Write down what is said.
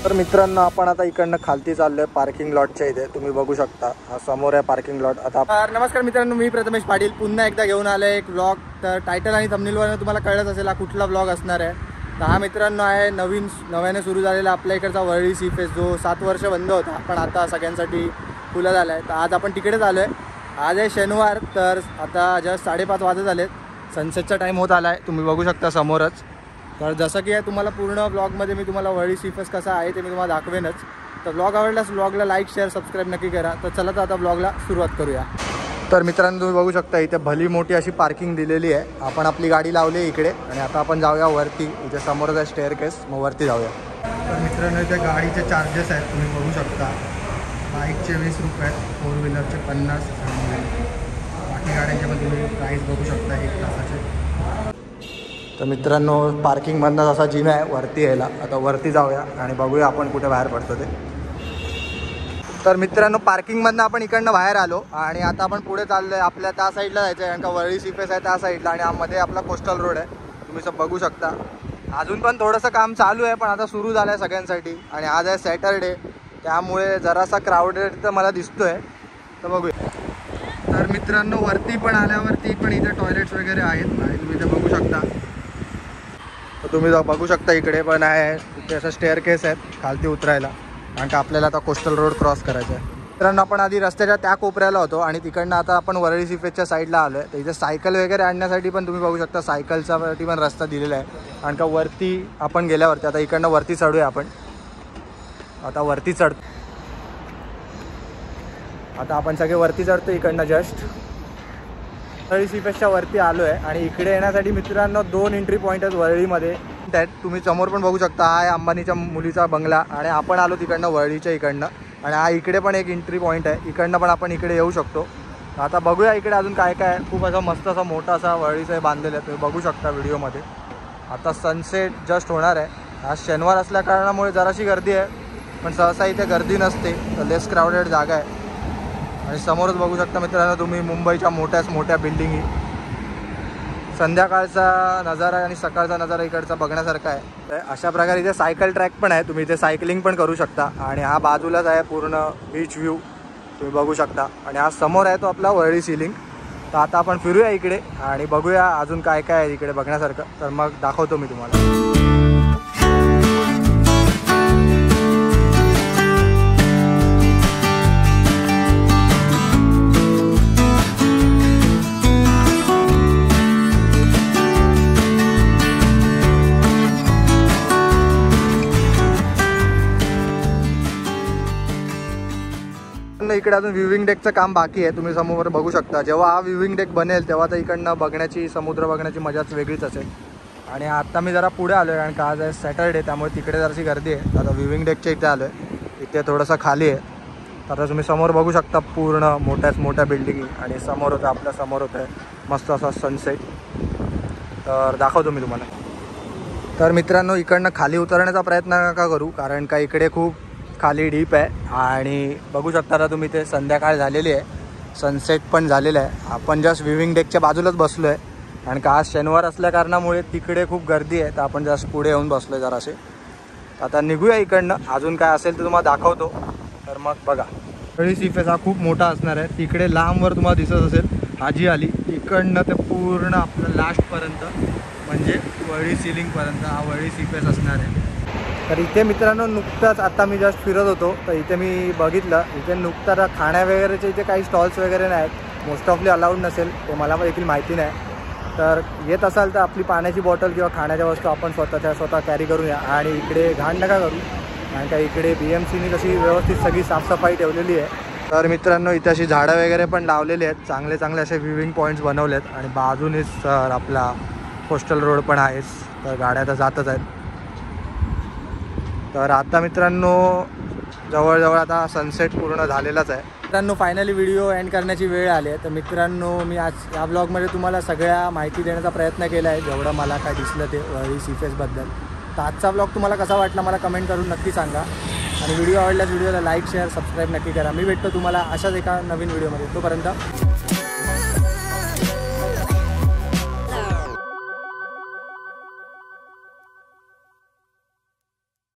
तर मित्रांनो आपण आता इकडनं खालती चाललोय पार्किंग लॉटच्या इथे, तुम्ही बघू शकता हा समोर आहे पार्किंग लॉट। आता नमस्कार मित्रांनो, मी प्रथमेश पाटील पुन्हा एकदा घेऊन आले एक व्लॉग। तर टायटल आणि थंबनेलवरून तुम्हाला कळत असेल हा कुठला व्लॉग असणार आहे। तर हा मित्रांनो आहे नव्याने सुरू झालेला आपल्या इकडचा वरळी सी फेस्ट, जो 7 वर्ष बंद होता पण आता सगळ्यांसाठी खुला झाला आहे। तर आज आपण तिकडेच आलो आहे। आज आहे शनिवार, तर आता जस्ट 5:30 वाजत आलेत, सनसेटचा टाईम होत आला आहे, तुम्ही बघू शकता समोरच। तर जसं की आहे तुम्हाला पूर्ण व्लॉगमध्ये मी तुम्हाला वरळी सी फेस्ट कसा आहे ते मी तुम्हाला दाखवेनच। तर व्लॉग आवडल्यास व्लॉगला लाईक शेअर सबस्क्राईब नक्की करा। तर चला तर आता व्लॉगला सुरुवात करूया। तर मित्रांनो तुम्ही बघू शकता इथे भली मोठी अशी पार्किंग दिलेली आहे। आपण आपली गाडी लावली आहे इकडे आणि आता आपण जाऊया वरती, इथे समोरच आहे स्टेअरकेस, मग वरती जाऊया। तर मित्रांनो इथे गाडीचे चार्जेस आहेत, तुम्ही बघू शकता। बाईकचे 20 रुपये, 4 व्हीलरचे 50 आणि बाकी गाड्यांचे पण तुम्ही प्राईस बघू शकता 1 तासाचे। तर मित्रांनो पार्किंगमधनं असा जिना आहे वरती यायला, आता वरती जाऊया आणि बघूया आपण कुठे बाहेर पडतो ते। तर मित्रांनो पार्किंगमधनं आपण इकडनं बाहेर आलो आणि आता आपण पुढे चाललो आहे, आपल्या त्या साईडला जायचं आहे, कारण का वरळी सी फेस्ट आहे त्या साईडला आणि मध्ये आपला कोस्टल रोड आहे, तुम्ही सब बघू शकता। अजून पण थोडंसं काम चालू आहे पण आता सुरू झालं आहे सगळ्यांसाठी आणि आज आहे सॅटरडे, त्यामुळे जरासा क्राऊडेड तर मला दिसतोय, तर बघूया। तर मित्रांनो वरती पण आल्यावरती पण इथे टॉयलेट्स वगैरे आहेत आणि तुम्ही इथे बघू शकता। तर तुम्ही बघू शकता इकडे पण आहे, इथे असं स्टेअरकेस आहेत खालती उतरायला, कारण का आपल्याला आता कोस्टल रोड क्रॉस करायचा आहे। मित्रांनो आपण आधी रस्त्याच्या त्या कोपऱ्याला होतो आणि तिकडनं आता आपण वरळी सी फेस्टच्या साईडला आलो आहे। तर इथे सायकल वगैरे आणण्यासाठी पण तुम्ही बघू शकता सायकलसाठी पण रस्ता दिलेला आहे, कारण का वरती आपण गेल्यावरती आता इकडनं वरती चढूया आपण। आता वरती चढतो, आता आपण सगळे वरती चढतो इकडनं जस्ट वरळी सी फेस्टच्या वरती आलो आहे आणि इकडे येण्यासाठी मित्रांनो 2 एंट्री पॉईंट आहेत वरळीमध्ये। त्यात तुम्ही समोर पण बघू शकता, हा आहे अंबानीच्या मुलीचा बंगला आणि आपण आलो तिकडनं वरळीच्या इकडनं, आणि हा इकडे पण एक एंट्री पॉईंट आहे, इकडनं पण आपण इकडे येऊ शकतो। आता बघूया इकडे अजून काय काय आहे, खूप असा मस्त असा मोठा असा वरळीचं हे बांधलेलं आहे, तुम्ही बघू शकता व्हिडिओमध्ये। आता सनसेट जस्ट होणार आहे, आज शनिवार असल्या कारणामुळे जराशी गर्दी आहे, पण सहसा इथे गर्दी नसते, तर लेस क्राऊडेड जागा आहे। आणि समोरच बघू शकता मित्रांनो तुम्ही मुंबईच्या मोठ्या बिल्डिंगी, संध्याकाळचा नजारा आणि सकाळचा नजारा इकडचा बघण्यासारखा आहे। तर अशा प्रकारे इथे सायकल ट्रॅक पण आहे, तुम्ही इथे सायकलिंग पण करू शकता आणि हा बाजूलाच आहे पूर्ण बीच व्ह्यू, तुम्ही बघू शकता। आणि हा समोर आहे तो आपला वरळी सीलिंग। तर आता आपण फिरूया इकडे आणि बघूया अजून काय काय आहे इकडे बघण्यासारखं, तर मग दाखवतो मी तुम्हाला। इकडे अजून व्ह्यूविंग डेकचं काम बाकी आहे, तुम्ही समोर बघू शकता। जेव्हा हा व्ह्यूविंग डेक बनेल तेव्हा तर इकडनं बघण्याची, समुद्र बघण्याची मजाच वेगळीच असेल। आणि आता मी जरा पुढे आलो आहे, कारण का आज आहे सॅटरडे, त्यामुळे तिकडे जराशी गर्दी आहे। आता व्ह्यूविंग डेकच्या इथे आलो आहे, इथे थोडंसं खाली आहे। आता तुम्ही समोर बघू शकता पूर्ण मोठ्या बिल्डिंगी आणि समोर होतं, आपल्या समोर होतं मस्त असा सनसेट, तर दाखवतो मी तुम्हाला। तर मित्रांनो इकडनं खाली उतरण्याचा प्रयत्न नका करू, कारण का इकडे खूप खाली डीप आहे आणि बघू शकता आता तुम्ही ते संध्याकाळ झालेली आहे, सनसेट पण झालेलं आहे। आपण जस्ट व्ह्यूविंग डेकच्या बाजूलाच बसलो आहे, कारण का आज शनिवार असल्या कारणामुळे तिकडे खूप गर्दी आहे, तर आपण जस्ट पुढे येऊन बसलो आहे जरासे। आता निघूया इकडनं, अजून काय असेल तर तुम्हाला दाखवतो, तर मग बघा। वरळी सी फेस्ट हा खूप मोठा असणार आहे, तिकडे लांबवर तुम्हाला दिसत असेल हाजी आली, इकडनं ते पूर्ण आपलं लास्टपर्यंत म्हणजे वरळी सीलिंगपर्यंत हा वरळी सी फेस्ट असणार आहे। तर इथे मित्रांनो नुकताच आता मी जस्ट फिरत होतो, तर इथे मी बघितलं इथे नुकताच खाण्या वगैरेचे इथे काही स्टॉल्स वगैरे नाहीत, मोस्ट ऑफली अलाउड नसेल, ते मला देखील माहिती नाही। तर येत असाल तर आपली पाण्याची बॉटल किंवा खाण्याच्या वस्तू आपण स्वतः कॅरी करूया आणि इकडे घाण नका करू, कारण का इकडे BMCनी कशी व्यवस्थित सगळी साफसफाई ठेवलेली आहे। तर मित्रांनो इथे अशी झाडं वगैरे पण लावलेली आहेत, चांगले असे व्ह्यूविंग पॉईंट्स बनवलेत आणि बाजूनेच आपला कोस्टल रोड पण आहेच, तर गाड्या तर जातच आहेत। तर आता मित्रांनो जवळजवळ आता सनसेट पूर्ण झालेलाच आहे। मित्रांनो फायनली व्हिडिओ एंड करण्याची वेळ आली आहे, तर मित्रांनो मी आज या ब्लॉगमध्ये तुम्हाला सगळ्या माहिती देण्याचा प्रयत्न केला आहे, जेवढं मला काय दिसलं ते वरळी सी फेस्टबद्दल। तर आजचा ब्लॉग तुम्हाला कसा वाटला मला कमेंट करून नक्की सांगा आणि व्हिडिओ आवडल्यास व्हिडिओला लाईक शेअर सबस्क्राईब नक्की करा। मी भेटतो तुम्हाला अशाच एका नवीन व्हिडिओमध्ये, तोपर्यंत